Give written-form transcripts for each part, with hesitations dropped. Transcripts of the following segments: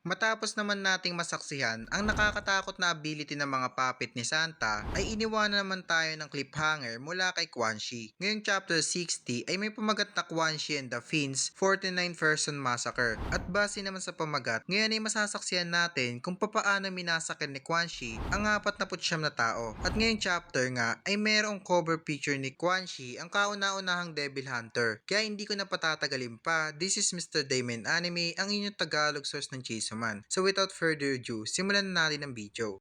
Matapos naman nating masaksihan ang nakakatakot na ability ng mga puppet ni Santa, ay iniwanan naman tayo ng cliffhanger mula kay Quan Chi. Ngayong chapter 60 ay may pamagat na Quan Chi and the Fiends 49-person Massacre. At base naman sa pamagat, ngayon ay masasaksihan natin kung papaano minasakir ni Quan Chi ang 49 na tao. At ngayong chapter nga ay mayroong cover picture ni Quan Chi ang kauna-unahang Devil Hunter. Kaya hindi ko na patatagalin pa, this is Mr. Damon Anime, ang inyong Tagalog source ng Chisoman. So without further ado, simulan na natin ang video.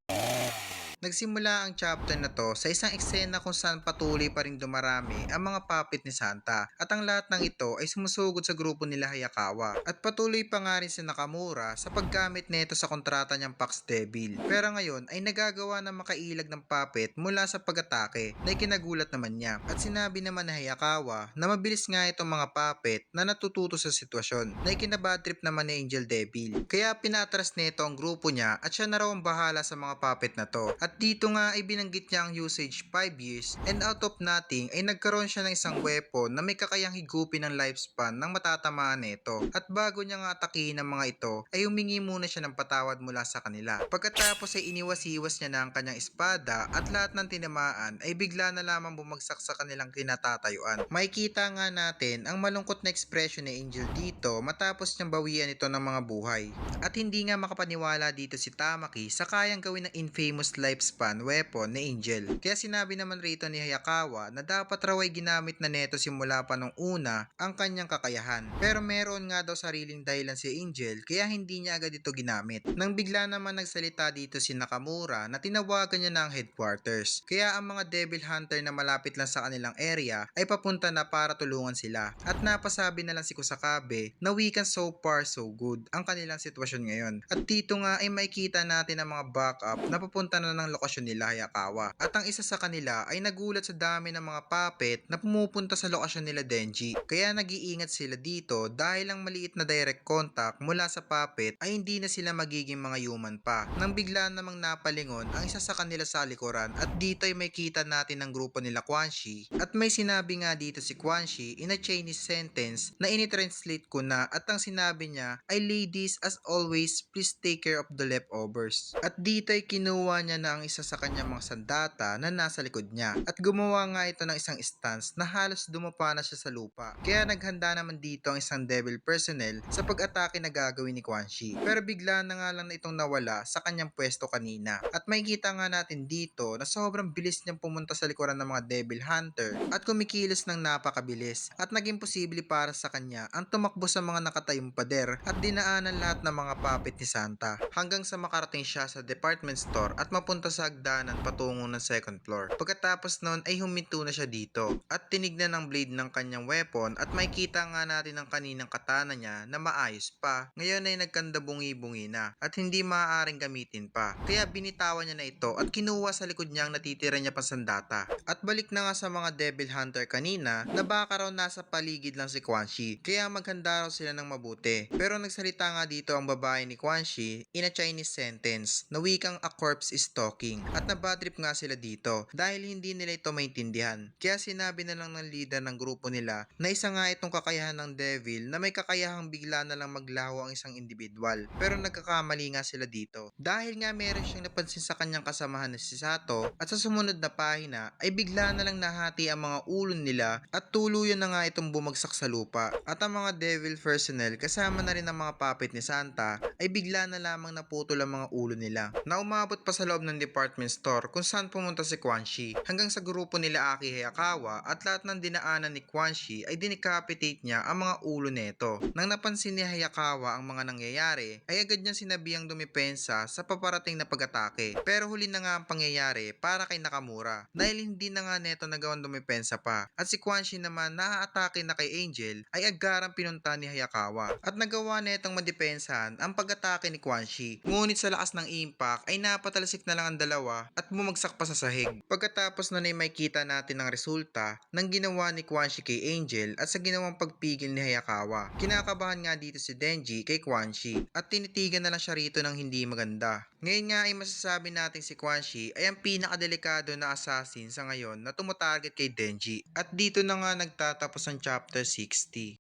Nagsimula ang chapter na to sa isang eksena kung saan patuloy pa ring dumarami ang mga puppet ni Santa, at ang lahat ng ito ay sumusugod sa grupo nila Hayakawa, at patuloy pa nga rin si Nakamura sa paggamit nito sa kontrata niyang Pax Devil. Pero ngayon ay nagagawa na makailag ng puppet mula sa pag-atake na ikinagulat naman niya, at sinabi naman ni Hayakawa na mabilis nga itong mga puppet na natututo sa sitwasyon na ikinabadtrip naman ni Angel Devil. Kaya pinatras nito ang grupo niya at siya na raw ang bahala sa mga puppet na to. At dito nga ay binanggit niya ang usage 5 years, and out of nothing ay nagkaroon siya ng isang weapon na may kakayang higupin ang lifespan ng matatamaan nito. At bago niya nga atakihin ang mga ito ay humingi muna siya ng patawad mula sa kanila. Pagkatapos ay iniwas-iwas niya na ang kanyang espada, at lahat ng tinamaan ay bigla na lamang bumagsak sa kanilang kinatatayuan. Makikita nga natin ang malungkot na ekspresyon ni Angel dito matapos niyang bawian ito ng mga buhay. At hindi nga makapaniwala dito si Tamaki sa kayang gawin ng infamous lifespan weapon ni Angel. Kaya sinabi naman rito ni Hayakawa na dapat raw ay ginamit na neto simula pa nung una ang kanyang kakayahan. Pero meron nga daw sariling dahilan si Angel kaya hindi niya agad ito ginamit. Nang bigla naman nagsalita dito si Nakamura na tinawagan niya na ang headquarters. Kaya ang mga Devil Hunter na malapit lang sa kanilang area ay papunta na para tulungan sila. At napasabi na lang si Kusakabe na we can so far so good ang kanilang sitwasyon ngayon. At dito nga ay makikita natin ang mga backup na papunta na ng lokasyon nila Hayakawa. At ang isa sa kanila ay nagulat sa dami ng mga puppet na pumupunta sa lokasyon nila Denji. Kaya nag-iingat sila dito dahil ang maliit na direct contact mula sa puppet ay hindi na sila magiging mga human pa. Nang bigla namang napalingon ang isa sa kanila sa likuran, at dito ay makita natin ang grupo nila Quan Chi. At may sinabi nga dito si Quan Chi in a Chinese sentence na initranslate ko na, at ang sinabi niya ay ladies as always please take care of the leftovers. At dito ay kinuha niya na ang isa sa kanyang mga sandata na nasa likod niya, at gumawa nga ito ng isang stance na halos dumapa na siya sa lupa. Kaya naghanda naman dito ang isang devil personnel sa pag-atake na gagawin ni Quan Chi. Pero bigla na nga lang na itong nawala sa kanyang pwesto kanina. At makikita nga natin dito na sobrang bilis niyang pumunta sa likuran ng mga devil hunter at kumikilos ng napakabilis, at naging posible para sa kanya ang tumakbo sa mga nakatayong pader at dinaanan lahat ng mga puppet ni Santa hanggang sa makarating siya sa department store at mapunta sa hagdanan patungo ng second floor. Pagkatapos nun ay huminto na siya dito at tinignan ang blade ng kanyang weapon, at makikita nga natin ang kaninang katana niya na maayos pa. Ngayon ay nagkanda bungi-bungi na at hindi maaaring gamitin pa. Kaya binitawan niya na ito at kinuha sa likod niya ang natitira niya pang sandata. At balik na nga sa mga devil hunter kanina na baka raw nasa paligid lang si Quan Chi, kaya maghanda raw sila ng mabuti. Pero nagsalita nga dito ang babae ni Quan Chi in a Chinese sentence na wikang a corpse is talking, at nabadrip nga sila dito dahil hindi nila ito maintindihan. Kaya sinabi na lang ng leader ng grupo nila na isa nga itong kakayahan ng devil na may kakayahang bigla na lang maglaho ang isang individual. Pero nagkakamali nga sila dito dahil nga meron siyang napansin sa kanyang kasamahan na si Sato, at sa sumunod na pahina ay bigla na lang nahati ang mga ulo nila at tuluyan na nga itong bumagsak sa lupa. At ang mga devil personnel kasama na rin ang mga puppet ni Santa ay bigla na lamang naputol ang mga ulo nila na umabot pa sa loob ng department store kung saan pumunta si Quan Chi hanggang sa grupo nila Aki Hayakawa, at lahat ng dinaanan ni Quan Chi ay dinicapitate niya ang mga ulo neto. Nang napansin ni Hayakawa ang mga nangyayari ay agad niyang sinabihang dumipensa sa paparating na pag-atake. Pero huli na nga ang pangyayari para kay Nakamura dahil hindi na nga neto nagawang dumipensa pa, at si Quan Chi naman na-atake na kay Angel ay agarang pinunta ni Hayakawa, at nagawa netong madepensahan ang pag-atake ni Quan Chi. Ngunit sa lakas ng impact ay napatalsik na lang ang dalawa at bumagsak pa sa sahig. Pagkatapos nun ay makita natin ang resulta ng ginawa ni Quan Chi kay Angel at sa ginawang pagpigil ni Hayakawa. Kinakabahan nga dito si Denji kay Quan Chi at tinitigan na lang siya rito ng hindi maganda. Ngayon nga ay masasabi natin si Quan Chi ay ang pinakadelikado na assassin sa ngayon na tumutarget kay Denji. At dito na nga nagtatapos ang chapter 60.